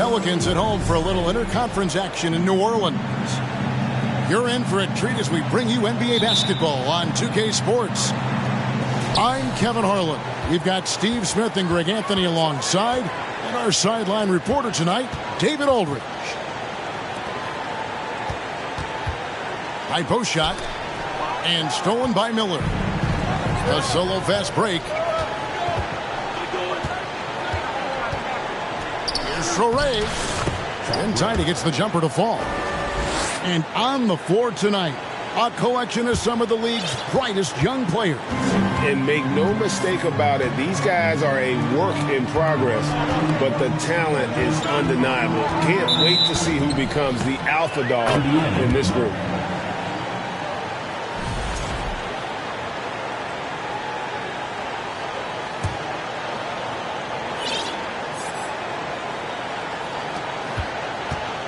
Pelicans at home for a little interconference action in New Orleans. You're in for a treat as we bring you NBA basketball on 2K Sports. I'm Kevin Harlan. We've got Steve Smith and Greg Anthony alongside, and our sideline reporter tonight, David Aldridge. High post shot, and stolen by Miller. A solo fast break. Here's Traore. In tight, he gets the jumper to fall. And on the floor tonight, a collection of some of the league's brightest young players. And make no mistake about it, these guys are a work in progress, but the talent is undeniable. Can't wait to see who becomes the alpha dog in this group.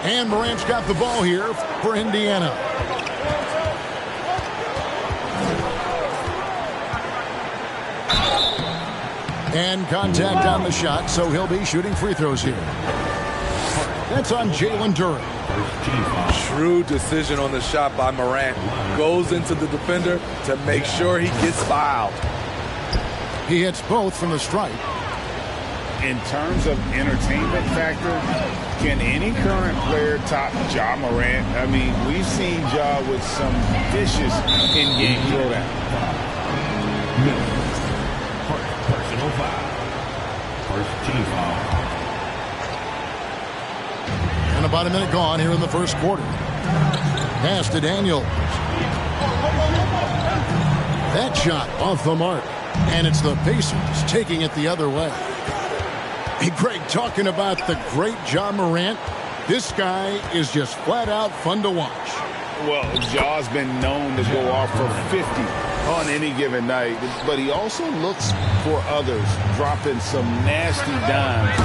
And Morant's got the ball here for Indiana. And contact on the shot, so he'll be shooting free throws here. That's on Jalen Duren. Shrewd decision on the shot by Morant. Goes into the defender to make sure he gets fouled. He hits both from the stripe. In terms of entertainment factor, can any current player top Ja Morant? I mean, we've seen Ja with some vicious in-game throwdown. Personal foul. First team foul. And about a minute gone here in the first quarter. Pass to Daniels. That shot off the mark. And it's the Pacers taking it the other way. Hey, Greg, talking about the great Ja Morant, this guy is just flat out fun to watch. Well, Ja's been known to go off for 50 on any given night, but he also looks for others, dropping some nasty dimes.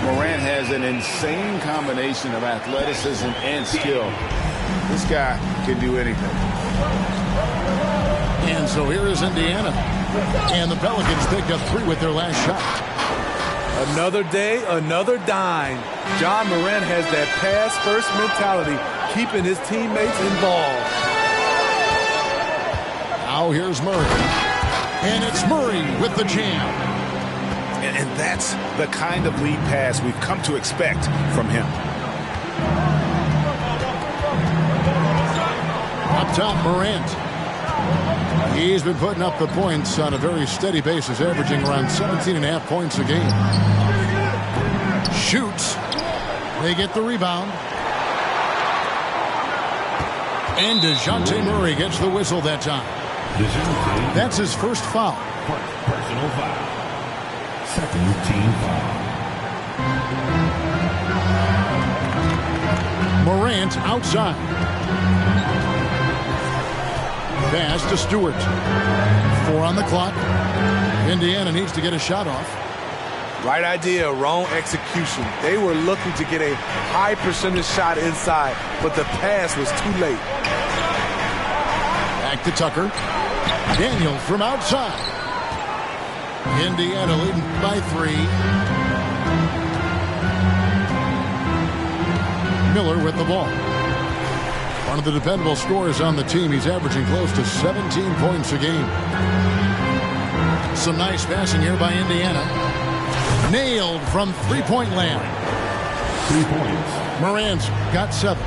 Morant has an insane combination of athleticism and skill. This guy can do anything. And so here is Indiana. And the Pelicans picked up 3 with their last shot. Another day, another dime. Ja Morant has that pass-first mentality, keeping his teammates involved. Now here's Murray. And it's Murray with the jam. And that's the kind of lead pass we've come to expect from him. Up top, Morant. He's been putting up the points on a very steady basis, averaging around 17.5 points a game. Shoots. They get the rebound. And DeJounte Murray gets the whistle that time. That's his first foul. Personal foul. Second team foul. Morant outside. Pass to Stewart. 4 on the clock. Indiana needs to get a shot off. Right idea, wrong execution. They were looking to get a high percentage shot inside, but the pass was too late. Back to Tucker. Daniel from outside. Indiana leading by 3. Miller with the ball. One of the dependable scorers on the team. He's averaging close to 17 points a game. Some nice passing here by Indiana. Nailed from three-point land. 3 points. Morant's got 7.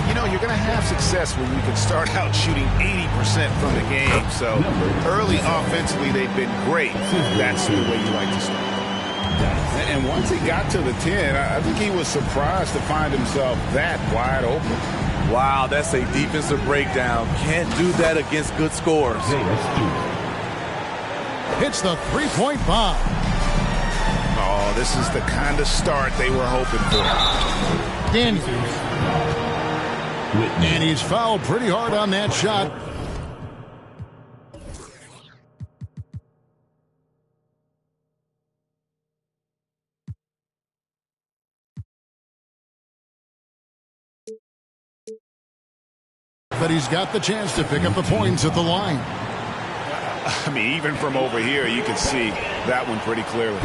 You know, you're going to have success when you can start out shooting 80% from the game. So early offensively, they've been great. That's the way you like to start. And once he got to the 10, I think he was surprised to find himself that wide open. Wow, that's a defensive breakdown. Can't do that against good scores. Hits the three-point bomb. Oh, this is the kind of start they were hoping for. Daniels. And he's fouled pretty hard on that shot. But he's got the chance to pick up the points at the line. I mean, even from over here, you can see that one pretty clearly.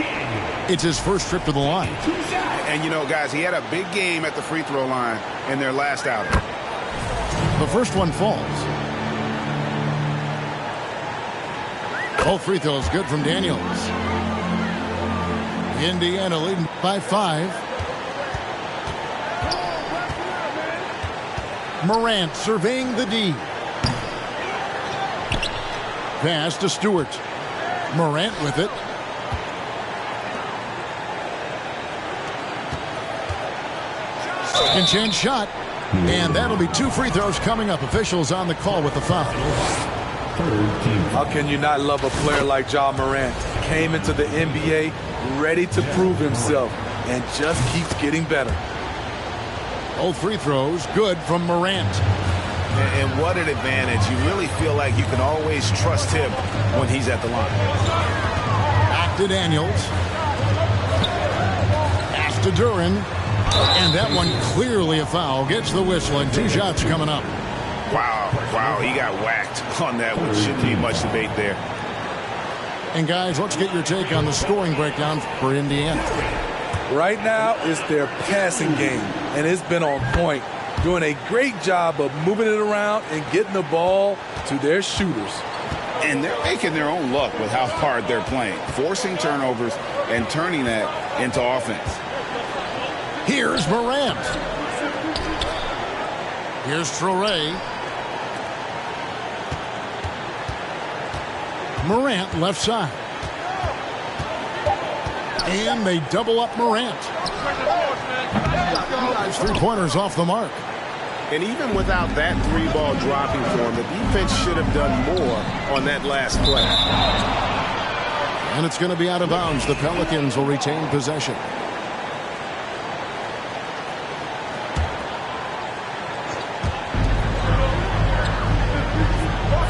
It's his first trip to the line. And, you know, guys, he had a big game at the free throw line in their last outing. The first one falls. Both free throws good from Daniels. Indiana leading by 5. Morant surveying the D. Pass to Stewart. Morant with it. Second chance shot. And that'll be 2 free throws coming up. Officials on the call with the foul. How can you not love a player like Ja Morant? Came into the NBA ready to prove himself and just keeps getting better. Both free throws good from Morant. And what an advantage. You really feel like you can always trust him when he's at the line. Back to Daniels. Pass to Duren. And that one clearly a foul. Gets the whistle and 2 shots coming up. Wow, he got whacked on that one. Shouldn't be much debate there. And guys, let's get your take on the scoring breakdown for Indiana. Right now, it's their passing game, and it's been on point. Doing a great job of moving it around and getting the ball to their shooters. And they're making their own luck with how hard they're playing, forcing turnovers and turning that into offense. Here's Morant. Here's Traore. Morant left side. And they double up Morant. 3-pointers off the mark. And even without that 3-ball dropping for him, the defense should have done more on that last play. And it's going to be out of bounds. The Pelicans will retain possession.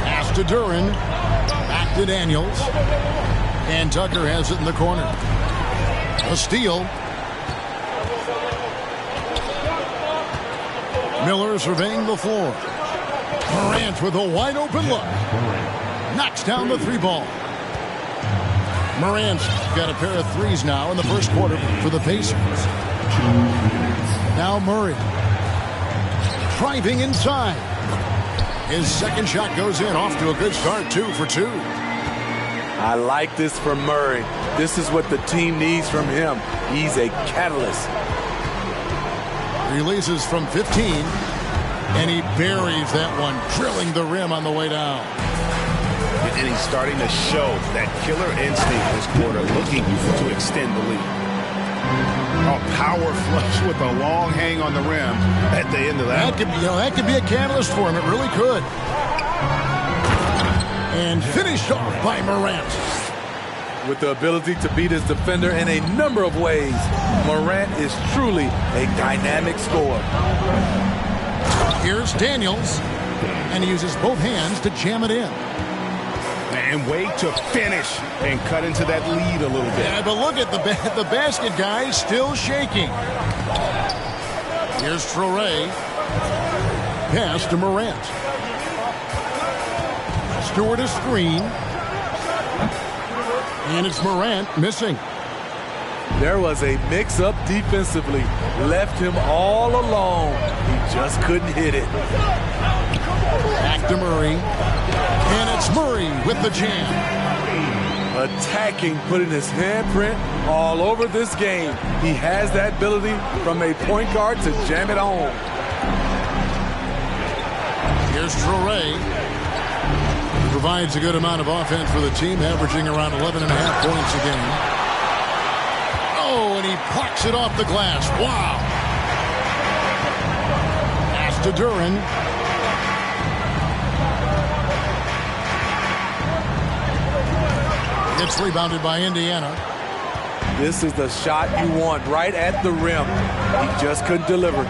Pass to Duren. Back to Daniels. And Tucker has it in the corner. A steal. Miller surveying the floor. Morant with a wide open look. Knocks down the 3-ball. Morant's got a pair of threes now in the first quarter for the Pacers. Now Murray. Driving inside. His second shot goes in. Off to a good start. 2 for 2. I like this from Murray. This is what the team needs from him. He's a catalyst. Releases from 15. And he buries that one, drilling the rim on the way down. And he's starting to show that killer instinct this quarter, looking to extend the lead. A power flush with a long hang on the rim at the end of that. That could be a catalyst for him. It really could. And finished off by Morant. With the ability to beat his defender in a number of ways, Morant is truly a dynamic scorer. Here's Daniels. And he uses both hands to jam it in. And wait to finish and cut into that lead a little bit. Yeah, but look at the basket, guys, still shaking. Here's Traore. Pass to Morant. Stewart a screen. And it's Morant missing. There was a mix-up defensively. Left him all alone. He just couldn't hit it. Back to Murray. And it's Murray with the jam. Attacking, putting his handprint all over this game. He has that ability from a point guard to jam it home. Here's Traore. Provides a good amount of offense for the team, averaging around 11.5 points a game. Oh, and he plucks it off the glass. Wow. Pass to Duren. It's rebounded by Indiana. This is the shot you want right at the rim. He just couldn't deliver.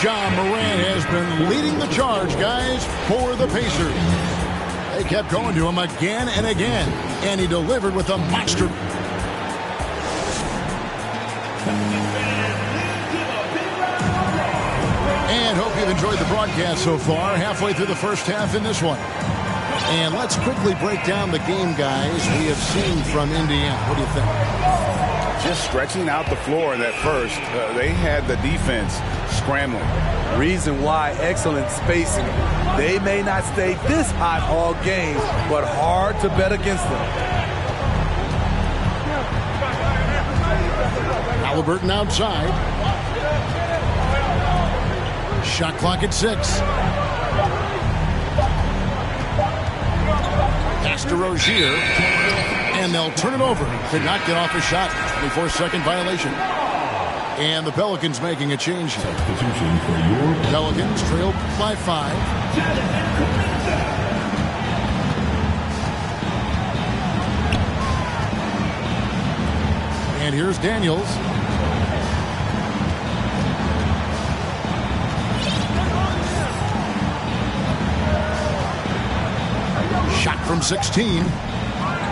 Ja Morant has been leading the charge, guys, for the Pacers. They kept going to him again and again, and he delivered with a monster. And hope you've enjoyed the broadcast so far. Halfway through the first half in this one. And let's quickly break down the game, guys, we have seen from Indiana. What do you think? Just stretching out the floor in that first. They had the defense scrambling. Reason why, excellent spacing. They may not stay this hot all game, but hard to bet against them. Halliburton outside. Shot clock at 6. Pass to Rozier. And they'll turn it over. Could not get off a shot. 24-second violation. And the Pelicans making a change here. Substitution for your Pelicans trail by 5. And here's Daniels. Shot from 16.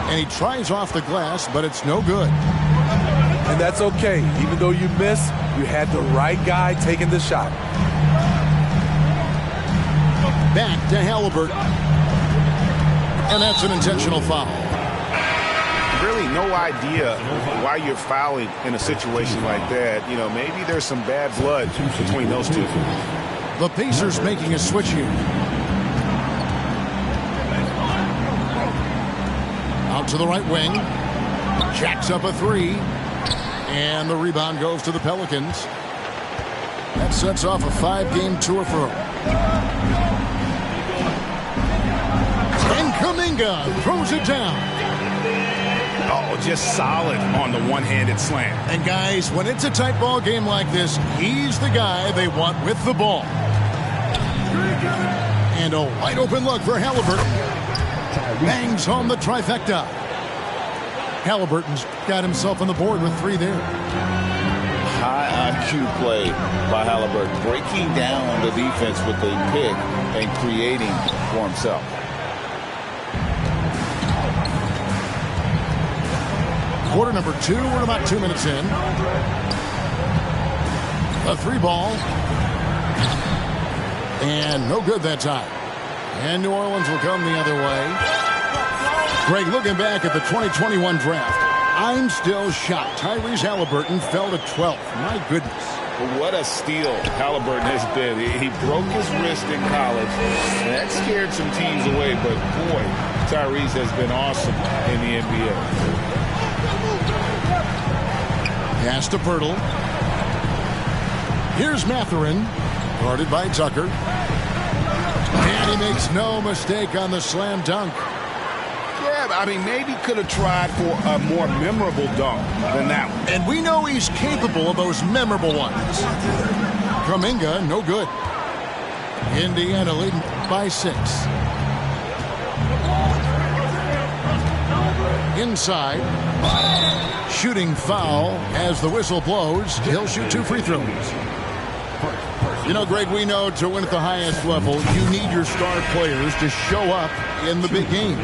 And he tries off the glass, but it's no good. And that's okay. Even though you miss, you had the right guy taking the shot. Back to Halliburton. And that's an intentional foul. Really no idea why you're fouling in a situation like that. You know, maybe there's some bad blood between those two. The Pacers making a switch here. Out to the right wing. Jacks up a 3. And the rebound goes to the Pelicans. That sets off a 5-game tour for them. And Kuminga throws it down. Oh, just solid on the one-handed slam. And guys, when it's a tight ball game like this, he's the guy they want with the ball. And a wide open look for Halliburton. Bangs home the trifecta. Halliburton's got himself on the board with 3 there. High IQ play by Halliburton, breaking down the defense with a pick and creating for himself. Quarter number 2, we're about 2 minutes in. A 3 ball. And no good that time. And New Orleans will come the other way. Greg, looking back at the 2021 draft, I'm still shocked. Tyrese Halliburton fell to 12th. My goodness. What a steal Halliburton has been. He broke his wrist in college, and that scared some teams away. But, boy, Tyrese has been awesome in the NBA. Pass to Pirtle. Here's Mathurin, guarded by Tucker. And he makes no mistake on the slam dunk. Yeah, I mean, maybe could have tried for a more memorable dunk than that one. And we know he's capable of those memorable ones. Kuminga, no good. Indiana leading by 6. Inside. Shooting foul as the whistle blows. He'll shoot 2 free throws. You know, Greg, we know to win at the highest level, you need your star players to show up in the big games.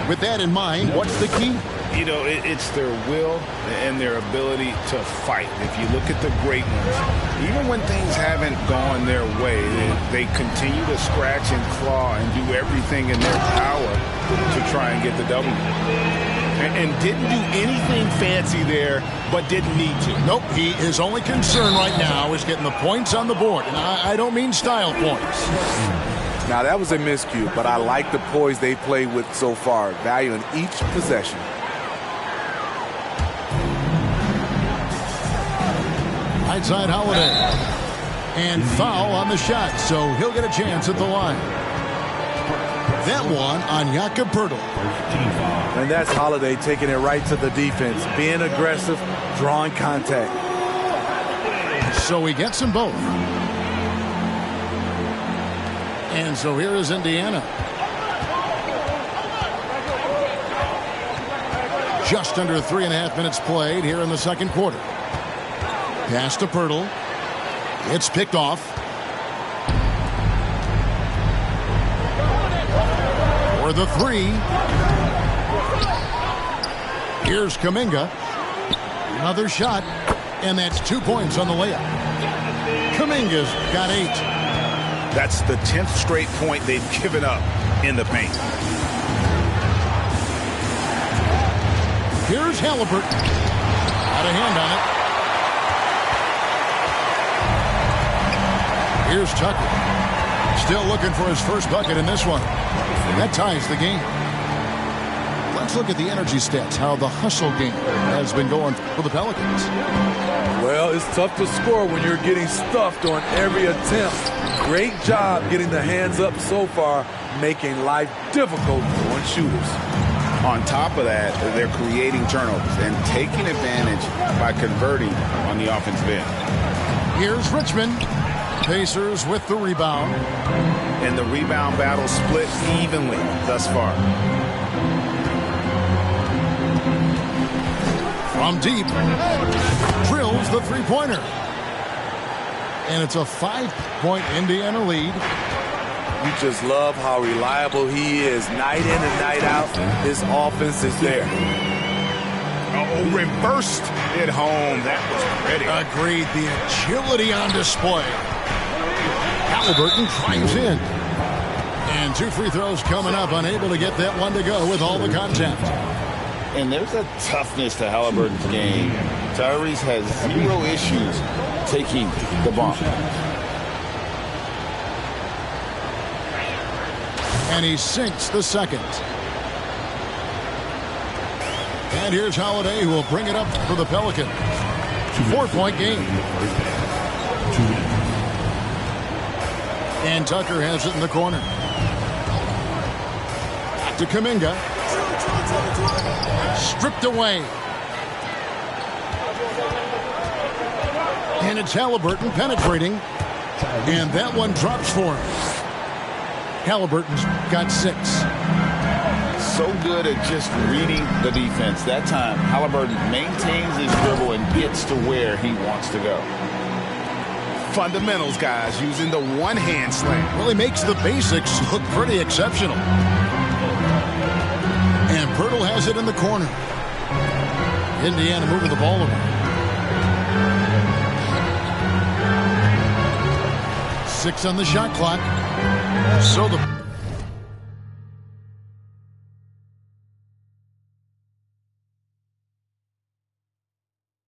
With that in mind, what's the key? You know, it's their will and their ability to fight. If you look at the great ones, even when things haven't gone their way, they continue to scratch and claw and do everything in their power to try and get the W. And didn't do anything fancy there, but didn't need to. Nope, his only concern right now is getting the points on the board. And I don't mean style points. Now, that was a miscue, but I like the poise they played with so far, valuing each possession. Right side Holiday. And foul on the shot, so he'll get a chance at the line. That one on Jakob Poeltl. And that's Holiday taking it right to the defense, being aggressive, drawing contact. So he gets them both. And so here is Indiana. Just under 3.5 minutes played here in the second quarter. Pass to Poeltl. It's picked off. For the 3. Here's Kuminga. Another shot. And that's 2 points on the layup. Kuminga's got 8. That's the 10th straight point they've given up in the paint. Here's Halliburton. Got a hand on it. Here's Tucker. Still looking for his first bucket in this one. That ties the game. Let's look at the energy stats, how the hustle game has been going for the Pelicans. Well, it's tough to score when you're getting stuffed on every attempt. Great job getting the hands up so far, making life difficult on shooters. On top of that, they're creating turnovers and taking advantage by converting on the offensive end. Here's Richmond. Pacers with the rebound. And the rebound battle split evenly thus far. From deep, drills the three-pointer. And it's a 5-point Indiana lead. You just love how reliable he is. Night in and night out, his offense is there. Oh, reversed it home. That was pretty. Agreed. The agility on display. Halliburton drives in. And 2 free throws coming up. Unable to get that one to go with all the contact. And there's a toughness to Halliburton's game. Tyrese has 0 issues taking the bump. And he sinks the second. And here's Holiday, who will bring it up for the Pelicans. 4-point game. And Tucker has it in the corner. Back to Kuminga. Stripped away. And it's Halliburton penetrating. And that one drops for him. Halliburton's got 6. So good at just reading the defense. That time, Halliburton maintains his dribble and gets to where he wants to go. Fundamentals, guys, using the one-hand slam. Well, he makes the basics look pretty exceptional. And Pirtle has it in the corner. Indiana moving the ball around. 6 on the shot clock. So the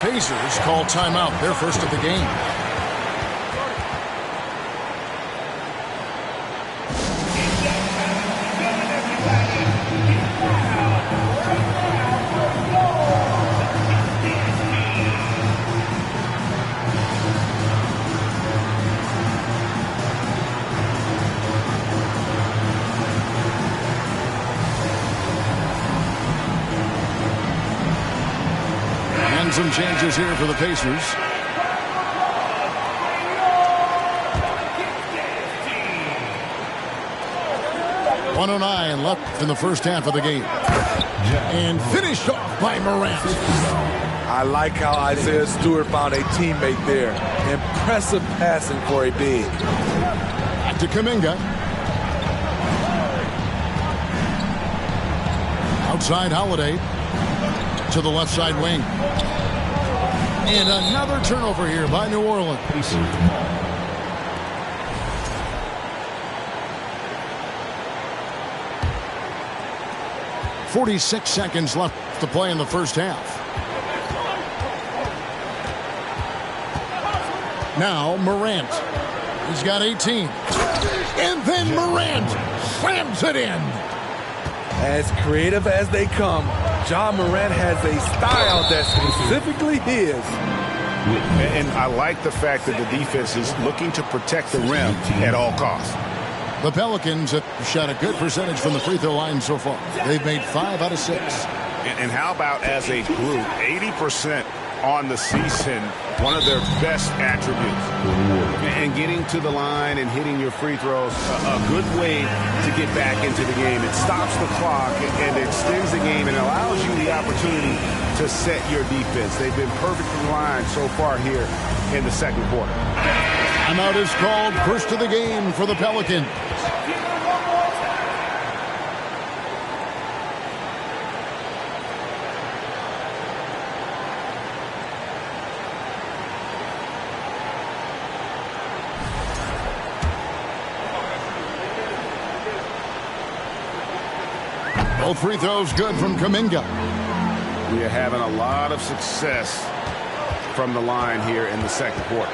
Pacers call timeout, their first of the game. Some changes here for the Pacers. .109 left in the first half of the game. And finished off by Morant. I like how Isaiah Stewart found a teammate there. Impressive passing for a big. Back to Kuminga. Outside Holiday. To the left side wing. And another turnover here by New Orleans. 46 seconds left to play in the first half. Now Morant. He's got 18. And then Morant slams it in. As creative as they come, Ja Morant has a style that's specifically his. And I like the fact that the defense is looking to protect the rim at all costs. The Pelicans have shot a good percentage from the free throw line so far. They've made 5 out of 6. And how about as a group, 80% on the season, one of their best attributes. And getting to the line and hitting your free throws, a good way to get back into the game. It stops the clock and extends the game and allows you the opportunity to set your defense. They've been perfectly lined so far here in the second quarter. Timeout is called, first of the game for the Pelicans. Both free throws good from Kuminga. We are having a lot of success from the line here in the second quarter.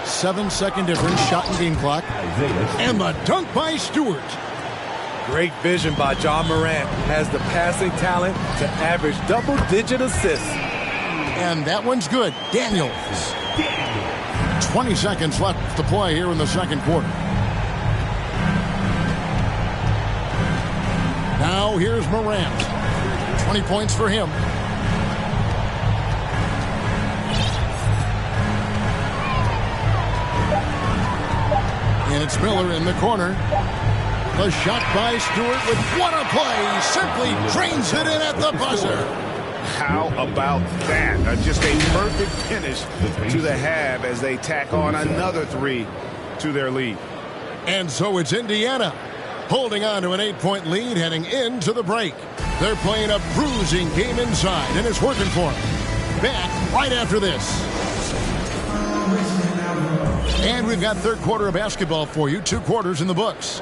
7-second difference, shot and game clock. And the dunk by Stewart. Great vision by Ja Morant. Has the passing talent to average double-digit assists. And that one's good. Daniels. 20 seconds left to play here in the second quarter. Now here's Morant. 20 points for him. And it's Miller in the corner. The shot by Stewart with what a play. Simply drains it in at the buzzer. How about that? Just a perfect finish to the half as they tack on another 3 to their lead. And so it's Indiana holding on to an 8-point lead heading into the break. They're playing a bruising game inside, and it's working for them. Back right after this. And we've got third quarter of basketball for you. 2 quarters in the books.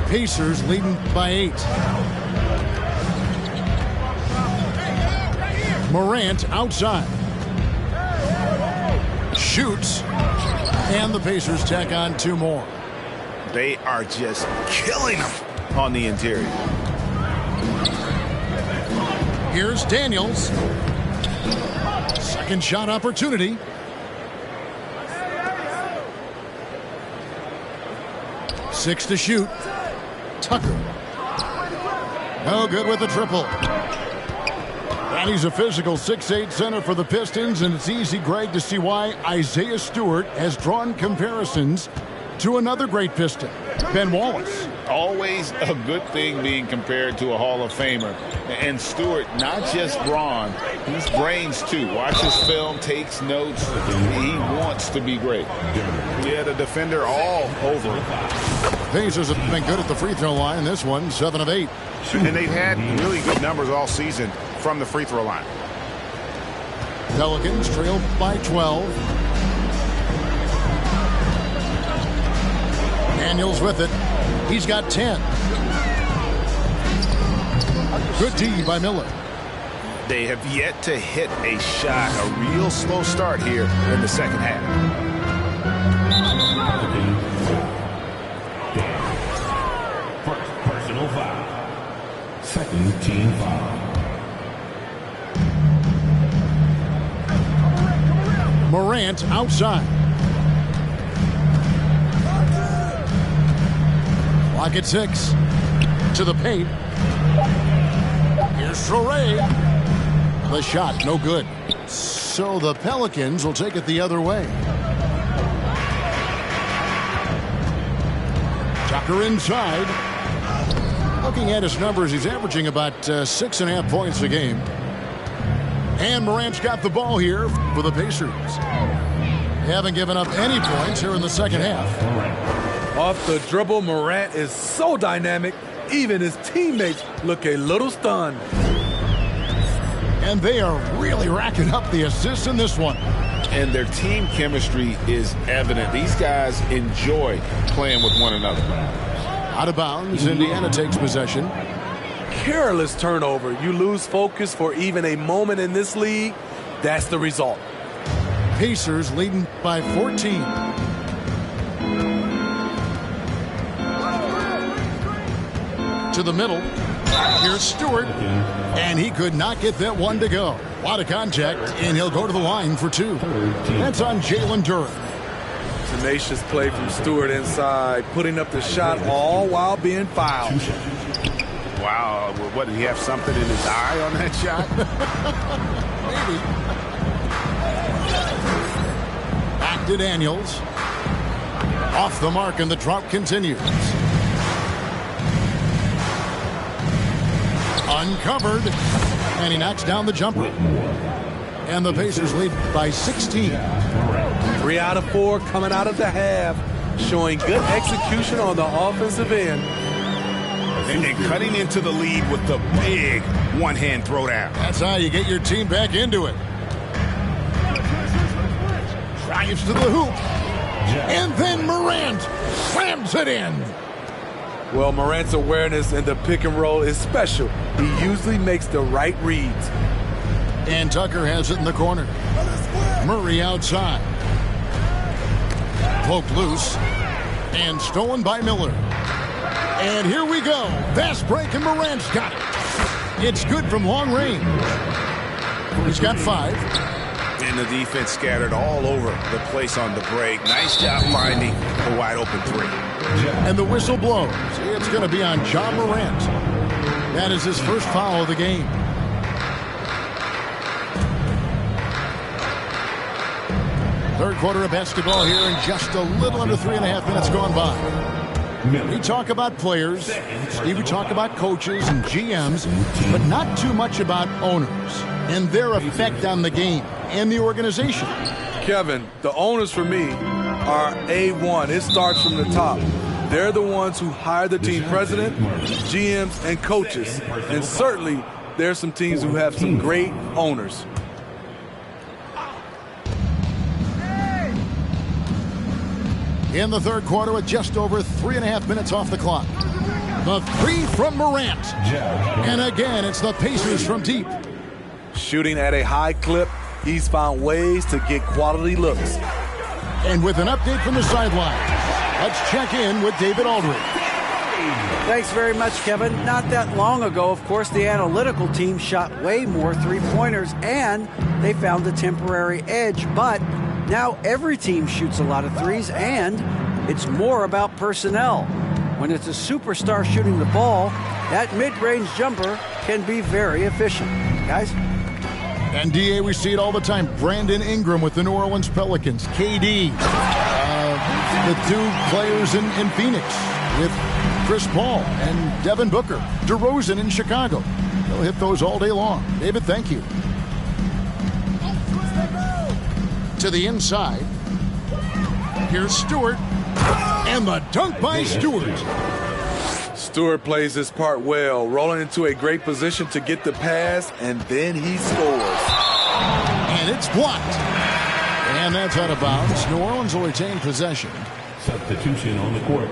Pacers leading by 8. Morant outside. Shoots. And the Pacers tack on 2 more. They are just killing them on the interior. Here's Daniels. Second shot opportunity. Six to shoot. Tucker. No good with the triple. And he's a physical 6'8" center for the Pistons, and it's easy, Greg, to see why Isaiah Stewart has drawn comparisons to another great Piston, Ben Wallace. Always a good thing being compared to a Hall of Famer. And Stewart, not just brawn, he's brains too. Watches film, takes notes. He wants to be great. Yeah, the defender all over. Pacers have been good at the free throw line. This one, 7 of 8. And they've had really good numbers all season from the free throw line. Pelicans trail by 12. Daniels with it. He's got 10. Good D by Miller. They have yet to hit a shot. A real slow start here in the second half. First personal foul. Second team foul. Morant outside. Clock at 6. To the paint. Here's Traoré. The shot, no good. So the Pelicans will take it the other way. Tucker inside. Looking at his numbers, he's averaging about 6.5 points a game. And Morant's got the ball here for the Pacers. They haven't given up any points here in the second half. Off the dribble, Morant is so dynamic, even his teammates look a little stunned. And they are really racking up the assists in this one. And their team chemistry is evident. These guys enjoy playing with one another. Out of bounds, Indiana takes possession. Careless turnover. You lose focus for even a moment in this league. That's the result. Pacers leading by 14. To the middle. Here's Stewart. And he could not get that one to go. A lot of contact, and he'll go to the line for 2. That's on Jalen Duren. Tenacious play from Stewart inside, putting up the shot all while being fouled. Wow, what, did he have something in his eye on that shot? Maybe. Back to Daniels. Off the mark, and the drought continues. Uncovered, and he knocks down the jumper. And the Pacers lead by 16. 3 out of 4 coming out of the half, showing good execution on the offensive end. And cutting into the lead with the big one-hand throwdown. That's how you get your team back into it. Drives to the hoop. And then Morant slams it in. Well, Morant's awareness in the pick and roll is special. He usually makes the right reads. And Tucker has it in the corner. Murray outside. Poked loose. And stolen by Miller. And here we go. Fast break, and Morant's got it. It's good from long range. He's got 5. And the defense scattered all over the place on the break. Nice job finding the wide open 3. And the whistle blows. It's going to be on Ja Morant. That is his first foul of the game. Third quarter of basketball here, and just a little under 3.5 minutes gone by. We talk about players, Steve, we talk about coaches and GMs, but not too much about owners and their effect on the game and the organization. Kevin, the owners for me are A1. It starts from the top. They're the ones who hire the team president, GMs, and coaches. And certainly, there's some teams who have some great owners. In the third quarter with just over 3.5 minutes off the clock. The 3 from Morant. And again, it's the Pacers from deep. Shooting at a high clip, he's found ways to get quality looks. And with an update from the sideline, let's check in with David Aldridge. Thanks very much, Kevin. Not that long ago, of course, the analytical team shot way more three-pointers, and they found a temporary edge. But now every team shoots a lot of threes, and it's more about personnel. When it's a superstar shooting the ball, that mid-range jumper can be very efficient. Guys? And, D.A., we see it all the time. Brandon Ingram with the New Orleans Pelicans. KD, the 2 players in Phoenix with Chris Paul and Devin Booker. DeRozan in Chicago. They'll hit those all day long. David, thank you. To the inside. Here's Stewart. And the dunk by Stewart. Stewart plays his part well, rolling into a great position to get the pass, and then he scores. And it's blocked. And that's out of bounds. New Orleans will retain possession. Substitution on the court.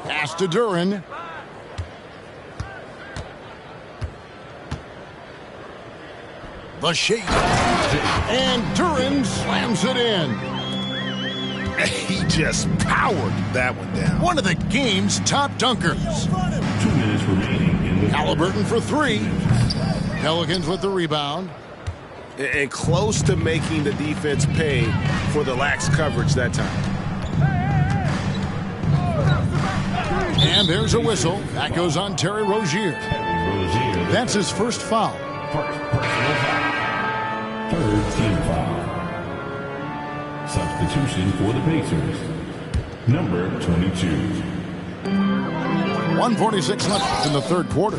Pass to Duren. The shake. And Duren slams it in. He just powered that one down. One of the game's top dunkers. 2 minutes remaining in the Halliburton for 3. Pelicans with the rebound. And close to making the defense pay for the lax coverage that time. And there's a whistle. That goes on Terry Rozier. That's his first foul. First personal foul. Third team foul. Substitution for the Pacers. Number 22. 1:46 left in the third quarter.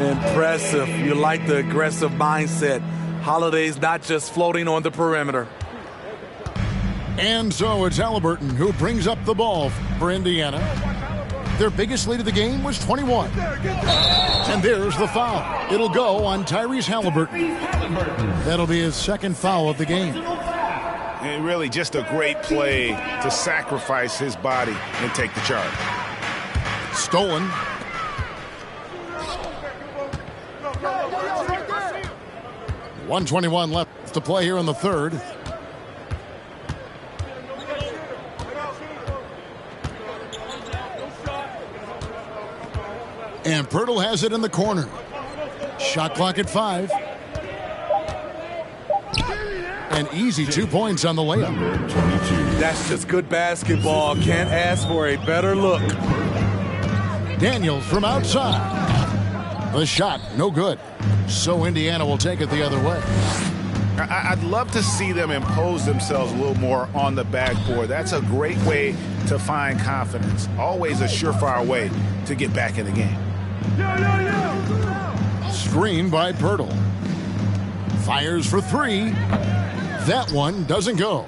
Impressive. You like the aggressive mindset. Holiday's not just floating on the perimeter. And so it's Halliburton who brings up the ball for Indiana. Their biggest lead of the game was 21. And there's the foul. It'll go on Tyrese Halliburton. That'll be his second foul of the game. And really just a great play to sacrifice his body and take the charge. Stolen. .121 left to play here in the third. And Pirtle has it in the corner. Shot clock at 5. And easy 2 points on the layup. That's just good basketball. Can't ask for a better look. Daniels from outside. The shot, no good. So Indiana will take it the other way. I'd love to see them impose themselves a little more on the backboard. That's a great way to find confidence. Always a surefire way to get back in the game. Screen by Pirtle. Fires for 3. That one doesn't go.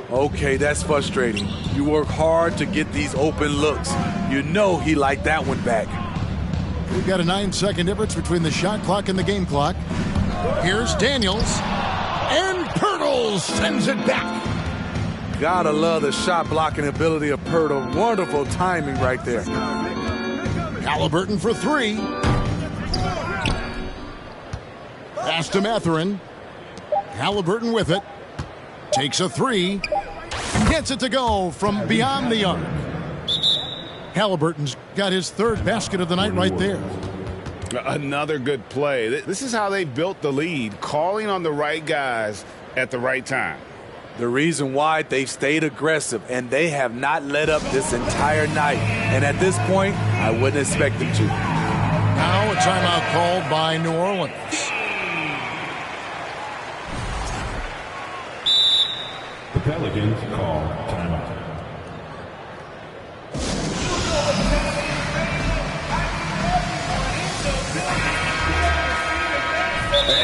Okay, that's frustrating. You work hard to get these open looks. You know he liked that one back. We've got a 9-second difference between the shot clock and the game clock. Here's Daniels. And Pirtle sends it back. Gotta love the shot blocking ability of Pirtle. Wonderful timing right there. Halliburton for 3. Pass to Mathurin. Halliburton with it. Takes a three. Gets it to go from beyond the arc. Halliburton's got his third basket of the night right there. Another good play. This is how they built the lead, calling on the right guys at the right time. The reason why they've stayed aggressive, and they have not let up this entire night. And at this point, I wouldn't expect them to. Now a timeout called by New Orleans. The Pelicans call timeout.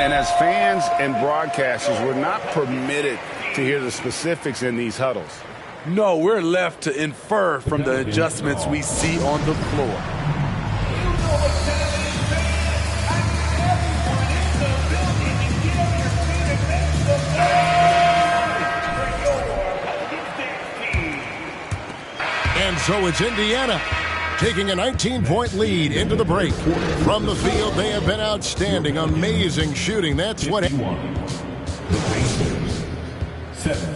And as fans and broadcasters, we're not permitted to hear the specifics in these huddles. No, we're left to infer from the adjustments we see on the floor. And so it's Indiana taking a 19-point lead into the break. From the field, they have been outstanding. Amazing shooting. That's what... The Pacers, 7.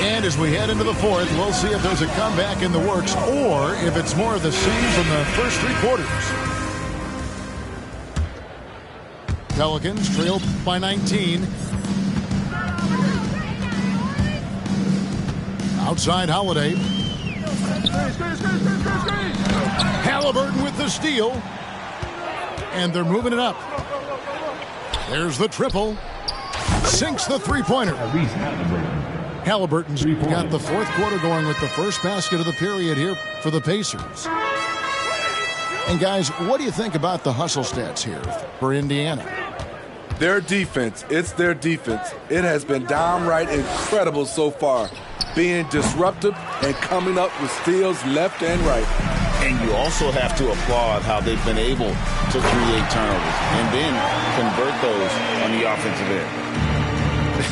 And as we head into the fourth, we'll see if there's a comeback in the works or if it's more of the same from the first three quarters. Pelicans trailed by 19. Outside Holiday. Halliburton with the steal. And they're moving it up. There's the triple. Sinks the three-pointer. Halliburton's got the fourth quarter going with the first basket of the period here for the Pacers. And guys, what do you think about the hustle stats here for Indiana? Their defense, it's their defense. It has been downright incredible so far, being disruptive and coming up with steals left and right. And you also have to applaud how they've been able to create turnovers and then convert those on the offensive end.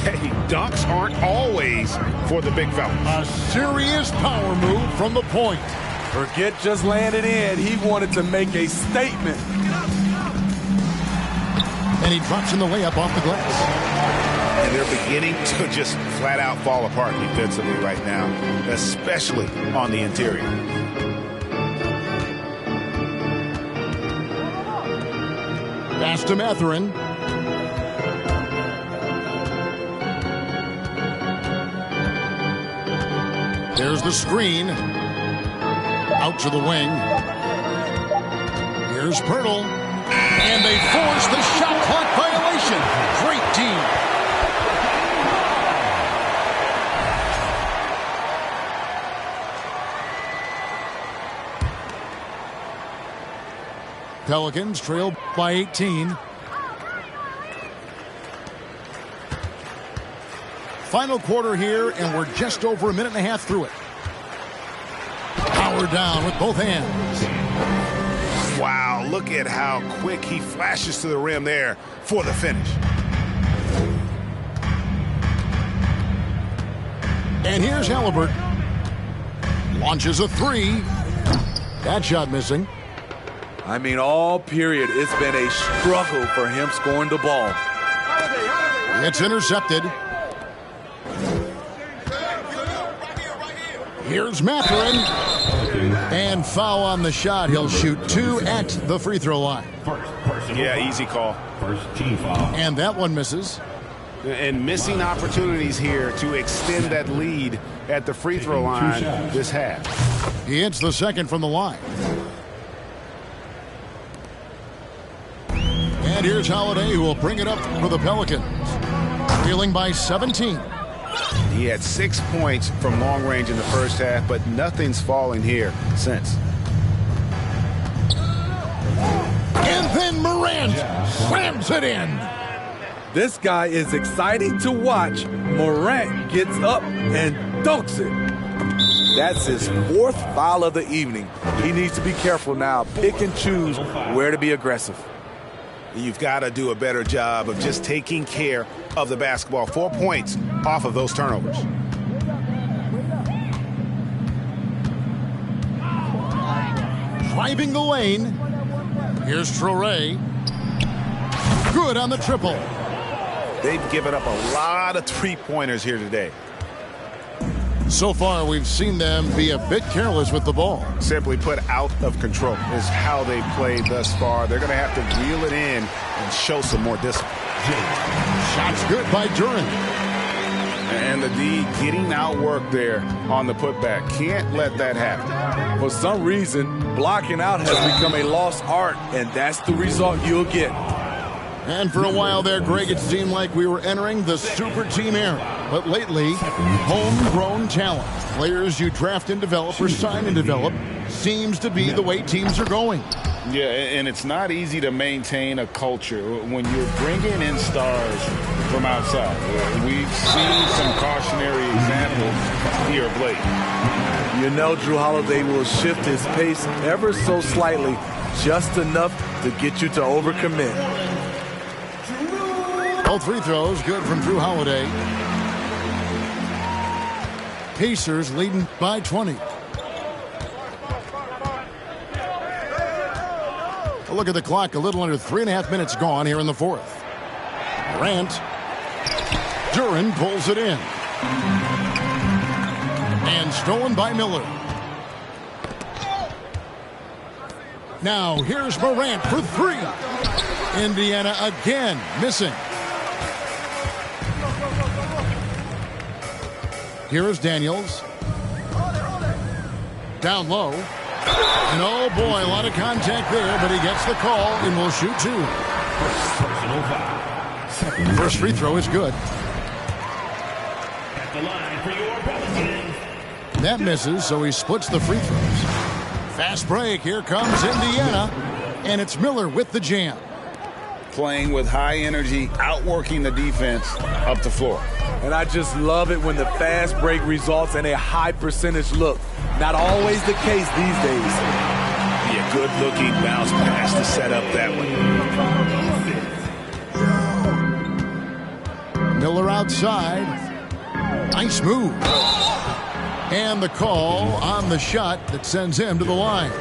Hey, dunks aren't always for the big fella. A serious power move from the point. Forget just laying it in. He wanted to make a statement. And he drops in the layup off the glass. And they're beginning to just flat out fall apart defensively right now, especially on the interior. Pass to Mathurin. There's the screen. Out to the wing. Here's Pirtle. And they force the shot clock violation. Great team. Pelicans trail by 18. Final quarter here, and we're just over a minute and a half through it. Power down with both hands. Wow, look at how quick he flashes to the rim there for the finish. And here's Halliburton. Launches a three. That shot missing. I mean, all period, it's been a struggle for him scoring the ball. It's intercepted. Here's Mathurin. And foul on the shot. He'll shoot 2 at the free throw line. Yeah, easy call. First team foul. And that one misses. And missing opportunities here to extend that lead at the free throw line this half. He hits the second from the line. And here's Holiday, who will bring it up for the Pelicans. Trailing by 17. He had 6 points from long range in the first half, but nothing's falling here since. And then Morant slams it in. This guy is exciting to watch. Morant gets up and dunks it. That's his 4th foul of the evening. He needs to be careful now. Pick and choose where to be aggressive. You've got to do a better job of just taking care of the basketball. 4 points off of those turnovers. Driving the lane. Here's Traore. Good on the triple. They've given up a lot of three-pointers here today. So far, we've seen them be a bit careless with the ball. Simply put, out of control is how they played thus far. They're going to have to reel it in and show some more discipline. Shots good by Duren. And the D getting outworked there on the putback. Can't let that happen. For some reason, blocking out has become a lost art, and that's the result you'll get. And for a while there, Greg, it seemed like we were entering the super team era. But lately, homegrown talent, players you draft and develop or sign and develop, seems to be the way teams are going. Yeah, and it's not easy to maintain a culture when you're bringing in stars from outside. We've seen some cautionary examples here of late. You know Jrue Holiday will shift his pace ever so slightly, just enough to get you to overcommit. All free throws good from Jrue Holiday. Pacers leading by 20. A look at the clock, a little under 3.5 minutes gone here in the fourth. Morant. Duren pulls it in. And stolen by Miller. Now here's Morant for three. Indiana again missing. Here is Daniels. Down low. And oh boy, a lot of contact there, but he gets the call and will shoot two. First free throw is good. That misses, so he splits the free throws. Fast break. Here comes Indiana. And it's Miller with the jam. Playing with high energy, outworking the defense up the floor. And I just love it when the fast break results in a high percentage look. Not always the case these days. Yeah, good-looking bounce pass to set up that one. Miller outside. Nice move. And the call on the shot that sends him to the line.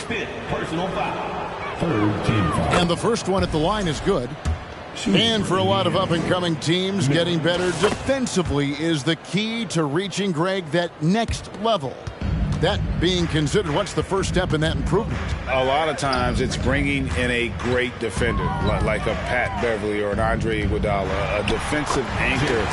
Fifth personal foul. Third team foul. And the first one at the line is good. And for a lot of up-and-coming teams, getting better defensively is the key to reaching, Greg, that next level. That being considered, what's the first step in that improvement? A lot of times it's bringing in a great defender, like a Pat Beverly or an Andre Iguodala, a defensive anchor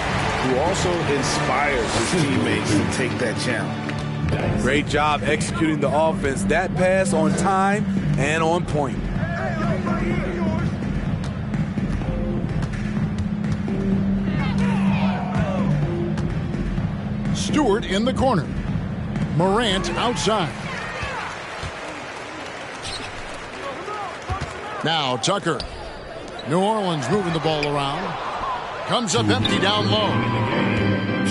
who also inspires his teammates to take that challenge. Great job executing the offense. That pass on time and on point. Stewart in the corner. Morant outside. Now Tucker. New Orleans moving the ball around. Comes up empty down low.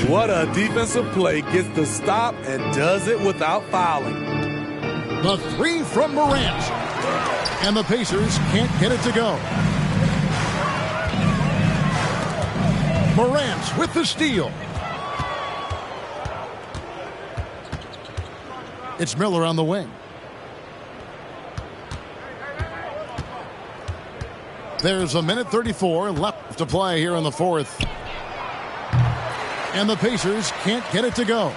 What a defensive play. Gets the stop and does it without fouling. The three from Morant. And the Pacers can't get it to go. Morant with the steal. It's Miller on the wing. There's a minute 34 left to play here in the fourth. And the Pacers can't get it to go.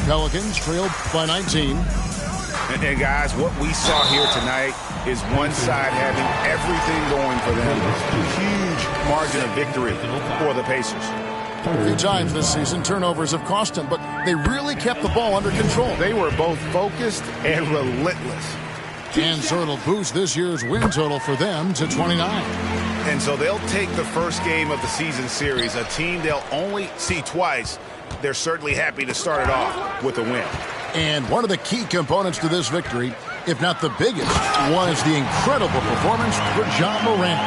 Pelicans trailed by 19. And guys, what we saw here tonight is one side having everything going for them. Huge margin of victory for the Pacers. A few times this season, turnovers have cost them, but they really kept the ball under control. They were both focused and relentless. And so it'll boost this year's win total for them to 29. And so they'll take the first game of the season series, a team they'll only see twice. They're certainly happy to start it off with a win. And one of the key components to this victory, if not the biggest, was the incredible performance for Ja Morant.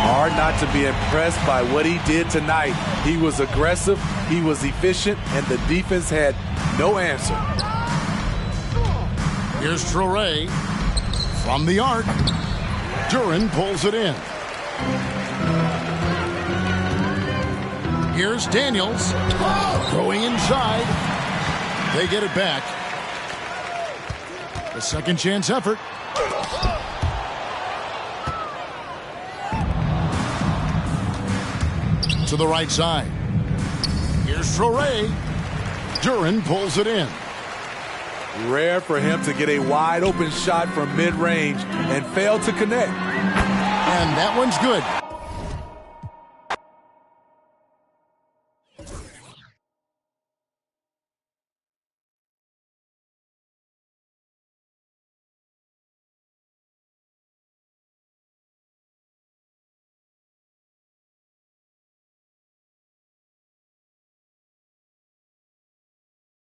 Hard not to be impressed by what he did tonight. He was aggressive, he was efficient, and the defense had no answer. Here's Traore from the arc. Duren pulls it in. Here's Daniels going inside. They get it back. The second chance effort. to the right side. Here's Traore. Duren pulls it in. Rare for him to get a wide open shot from mid-range and fail to connect. And that one's good.